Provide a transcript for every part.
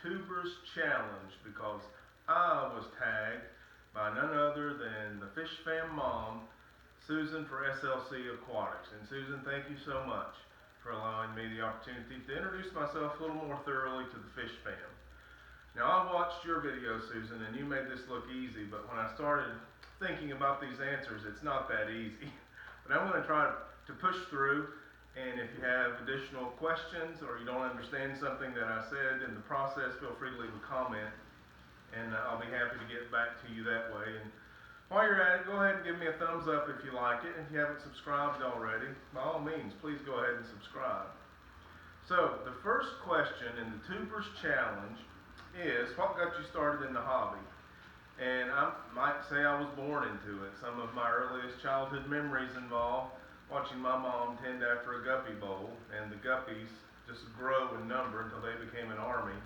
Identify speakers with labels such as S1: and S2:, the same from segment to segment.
S1: Tubers Challenge because I was tagged by none other than the Fishfam mom, Susan for SLC Aquatics. And Susan, thank you so much for allowing me the opportunity to introduce myself a little more thoroughly to the Fishfam. Now, I watched your video, Susan, and you made this look easy, but when I started thinking about these answers, it's not that easy. But I'm going to try to push through, and if you have additional questions or you don't understand something that I said in the process, feel free to leave a comment, and I'll be happy to get back to you that way. And while you're at it, go ahead and give me a thumbs up if you like it. If you haven't subscribed already, by all means, please go ahead and subscribe. So, the first question in the Tubers Challenge is, what got you started in the hobby? And I might say I was born into it. Some of my earliest childhood memories involve watching my mom tend after a guppy bowl, and the guppies just grow in number until they became an army.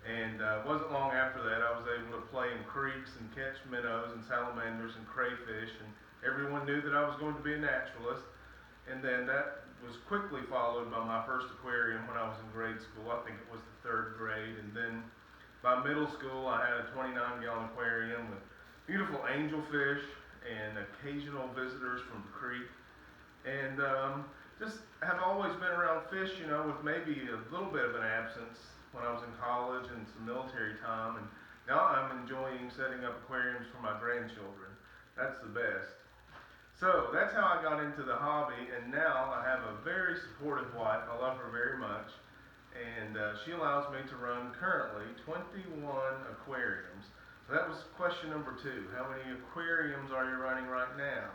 S1: And it wasn't long after that I was able to play in creeks and catch minnows and salamanders and crayfish, and everyone knew that I was going to be a naturalist. And then that was quickly followed by my first aquarium when I was in grade school. I think it was the 3rd grade. And then by middle school, I had a 29-gallon aquarium with beautiful angelfish and occasional visitors from the creek. And just have always been around fish, you know, with maybe a little bit of an absence when I was in college and some military time. And now I'm enjoying setting up aquariums for my grandchildren. That's the best. So that's how I got into the hobby, and now I have a very supportive wife. I love her very much. And she allows me to run currently 21 aquariums. So that was question number 2. How many aquariums are you running right now?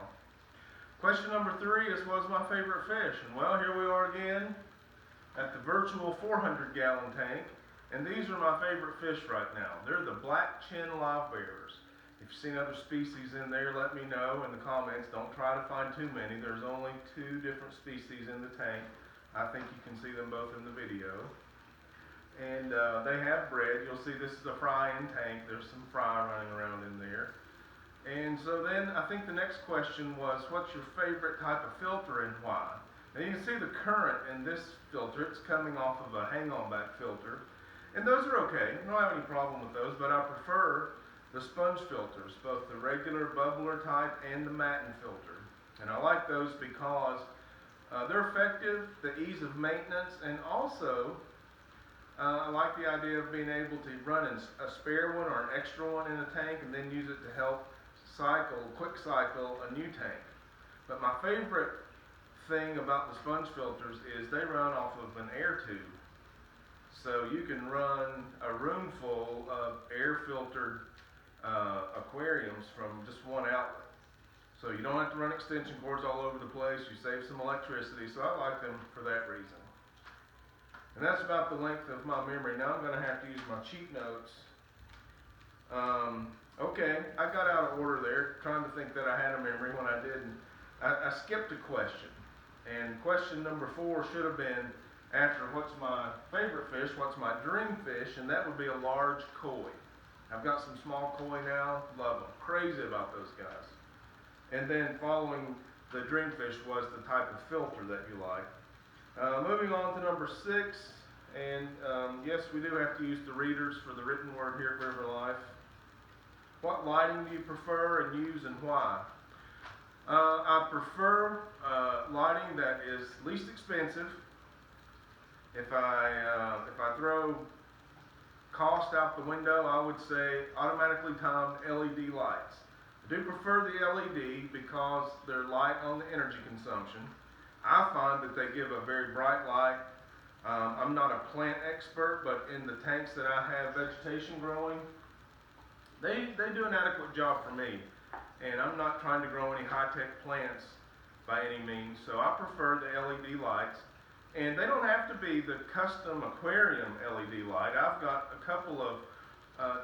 S1: Question number 3 is, what's my favorite fish? And well, here we are again at the virtual 400-gallon tank. And these are my favorite fish right now. They're the black Chinned Livebearers. If you've seen other species in there, let me know in the comments. Don't try to find too many. There's only 2 different species in the tank. I think you can see them both in the video. And they have bred. You'll see this is a fry-in tank. There's some fry running around in there. And so then I think the next question was, what's your favorite type of filter and why? Now you can see the current in this filter. It's coming off of a hang-on back filter. And those are okay. I don't have any problem with those, but I prefer the sponge filters, both the regular bubbler type and the matin filter. And I like those because they're effective, the ease of maintenance, and also I like the idea of being able to run a spare one or an extra one in a tank and then use it to help quick cycle a new tank. But my favorite thing about the sponge filters is they run off of an air tube. So you can run a room full of air filtered aquariums from just one outlet. So you don't have to run extension cords all over the place. You save some electricity. So I like them for that reason. And that's about the length of my memory. Now I'm going to have to use my cheat notes. Okay, I got out of order there, trying to think that I had a memory when I didn't. I skipped a question. And question number 4 should have been, after what's my favorite fish, what's my dream fish, and that would be a large koi. I've got some small koi now, love them, crazy about those guys. And then following the dream fish was the type of filter that you like. Moving on to number 6, and yes, we do have to use the readers for the written word here at River Life. What lighting do you prefer and use, and why? I prefer lighting that is least expensive. If I throw cost out the window, I would say automatically timed LED lights. I do prefer the LED because they're light on the energy consumption. I find that they give a very bright light. I'm not a plant expert, but in the tanks that I have vegetation growing, they do an adequate job for me. And I'm not trying to grow any high-tech plants by any means, so I prefer the LED lights. And they don't have to be the custom aquarium LED light. I've got a couple of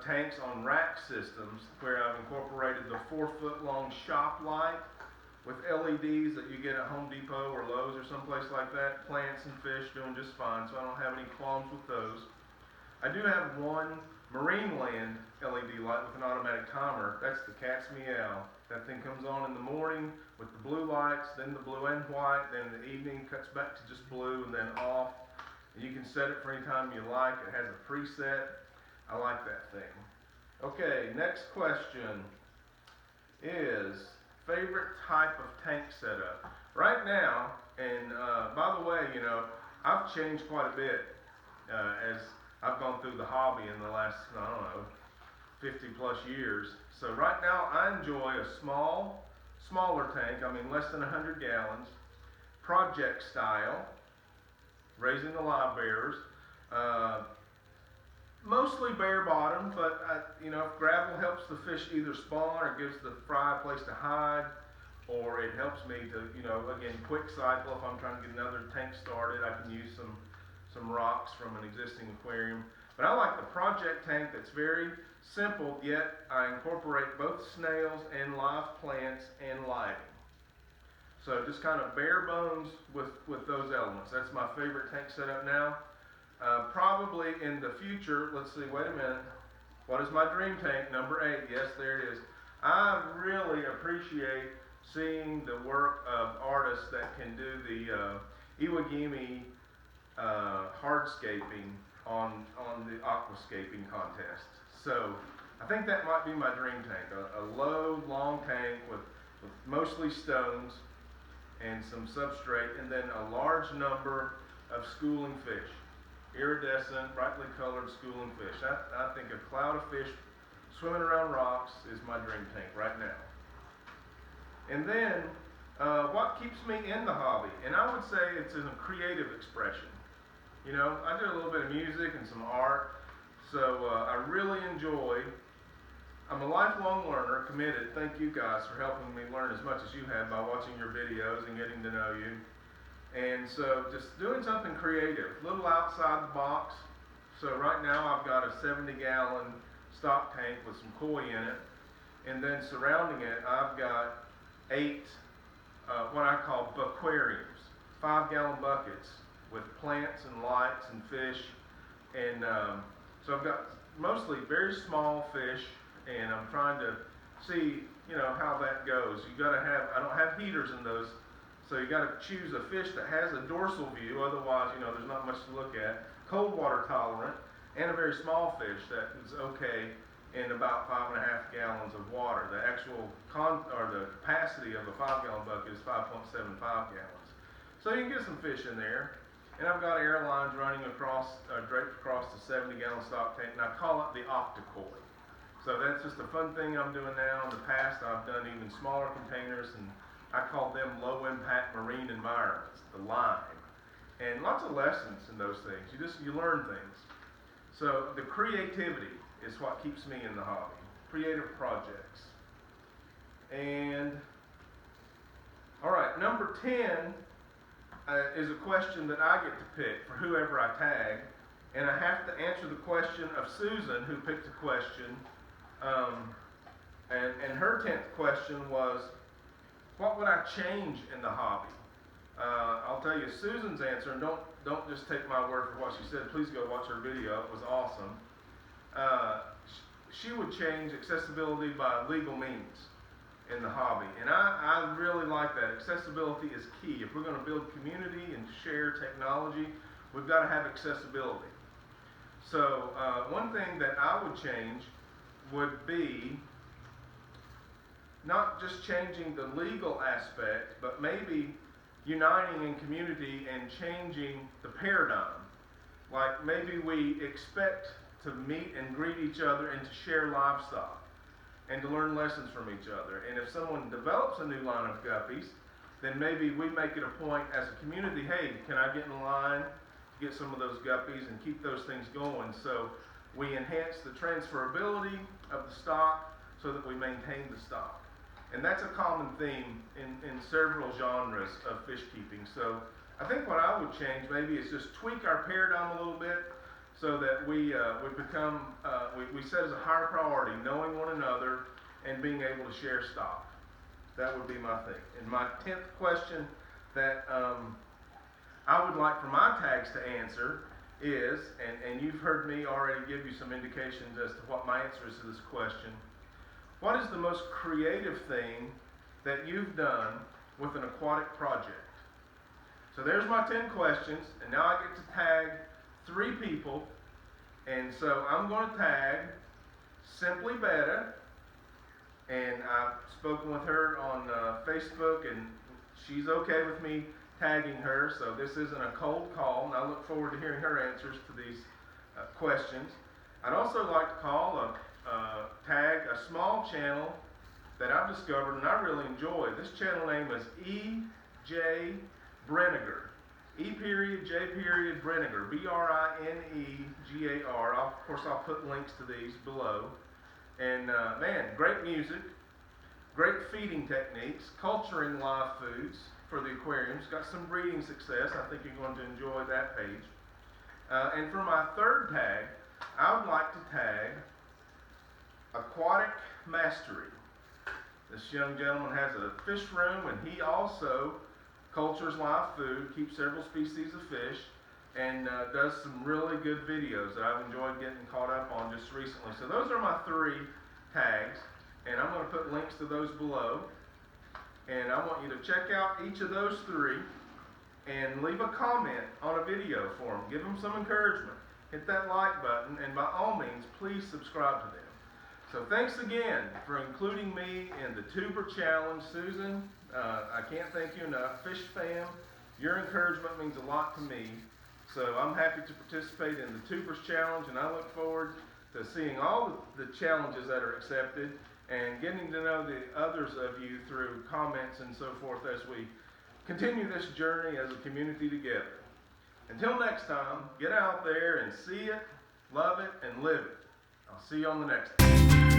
S1: tanks on rack systems where I've incorporated the 4-foot-long shop light with LEDs that you get at Home Depot or Lowe's or someplace like that. Plants and fish doing just fine, so I don't have any qualms with those. I do have one marine land LED light with an automatic timer. That's the cat's meow. That thing comes on in the morning with the blue lights, then the blue and white, then in the evening cuts back to just blue and then off. And you can set it for any time you like. It has a preset I like that thing. Okay, next question is favorite type of tank setup. Right now, and by the way, I've changed quite a bit as I've gone through the hobby in the last, I don't know, 50 plus years. So right now I enjoy a smaller tank, I mean less than 100 gallons, project style, raising the live bearers. Mostly bare bottom, but if gravel helps the fish either spawn or gives the fry a place to hide, or it helps me to, again, quick cycle. If I'm trying to get another tank started, I can use some rocks from an existing aquarium. But I like the project tank that's very simple, yet I incorporate both snails and live plants and lighting. So just kind of bare bones with those elements. That's my favorite tank setup now. Probably in the future, let's see, wait a minute. What is my dream tank? Number 8. Yes, there it is. I really appreciate seeing the work of artists that can do the Iwagimi hardscaping on the aquascaping contest. So I think that might be my dream tank. A low, long tank with mostly stones and some substrate, and then a large number of schooling fish. Iridescent, brightly colored schooling fish. I think a cloud of fish swimming around rocks is my dream tank right now. And then, what keeps me in the hobby? And I would say it's a creative expression. I do a little bit of music and some art, so I really enjoy. I'm a lifelong learner, committed. Thank you guys for helping me learn as much as you have by watching your videos and getting to know you. And so just doing something creative, a little outside the box. So right now I've got a 70-gallon stock tank with some koi in it. And then surrounding it, I've got 8 what I call aquariums, 5-gallon buckets with plants and lights and fish. And so I've got mostly very small fish, and I'm trying to see, how that goes. You gotta have, I don't have heaters in those. So you got to choose a fish that has a dorsal view, otherwise, there's not much to look at. Cold water tolerant, and a very small fish that is okay in about 5.5 gallons of water. The actual the capacity of a 5-gallon bucket is 5.75 gallons. So you can get some fish in there. And I've got air lines running across, draped across the 70-gallon stock tank, and I call it the octokoi. So that's just a fun thing I'm doing now. In the past, I've done even smaller containers, and I call them low-impact marine environments, the lime. And lots of lessons in those things. You learn things. So the creativity is what keeps me in the hobby. Creative projects. And, all right, number 10 is a question that I get to pick for whoever I tag. And I have to answer the question of Susan, who picked a question. And her 10th question was, what would I change in the hobby? I'll tell you Susan's answer, and don't just take my word for what she said. Please go watch her video. It was awesome. She would change accessibility by legal means in the hobby. And I really like that. Accessibility is key. If we're going to build community and share technology, we've got to have accessibility. So one thing that I would change would be not just changing the legal aspect, but maybe uniting in community and changing the paradigm. Like maybe we expect to meet and greet each other and to share livestock and to learn lessons from each other. And if someone develops a new line of guppies, then maybe we make it a point as a community, hey, can I get in line to get some of those guppies and keep those things going? So we enhance the transferability of the stock so that we maintain the stock. And that's a common theme in several genres of fish keeping. So I think what I would change maybe is just tweak our paradigm a little bit so that we set as a higher priority knowing one another and being able to share stock. That would be my thing. And my 10th question that I would like for my tags to answer is, and you've heard me already give you some indications as to what my answer is to this question. What is the most creative thing that you've done with an aquatic project? So there's my 10 questions, and now I get to tag 3 people And so I'm going to tag Simply Betta, and I've spoken with her on Facebook, and she's okay with me tagging her, so this isn't a cold call, and I look forward to hearing her answers to these questions. I'd also like to tag a small channel that I've discovered and I really enjoy. This channel name is E.J. Brinegar. E.J. Brinegar. Brinegar. Of course, I'll put links to these below. And man, great music, great feeding techniques, culturing live foods for the aquariums. Got some breeding success. I think you're going to enjoy that page. And for my third tag, I would like to tag Aquatic Mastery. This young gentleman has a fish room, and he also cultures live food, keeps several species of fish, and does some really good videos that I've enjoyed getting caught up on just recently. So those are my three tags, and I'm going to put links to those below. And I want you to check out each of those three and leave a comment on a video for them. Give them some encouragement. Hit that like button, and by all means, please subscribe to them. So thanks again for including me in the Tuber Challenge. Susan, I can't thank you enough. Fishfam, your encouragement means a lot to me. So I'm happy to participate in the Tubers Challenge, and I look forward to seeing all the challenges that are accepted and getting to know the others of you through comments and so forth as we continue this journey as a community together. Until next time, get out there and see it, love it, and live it. I'll see you on the next one.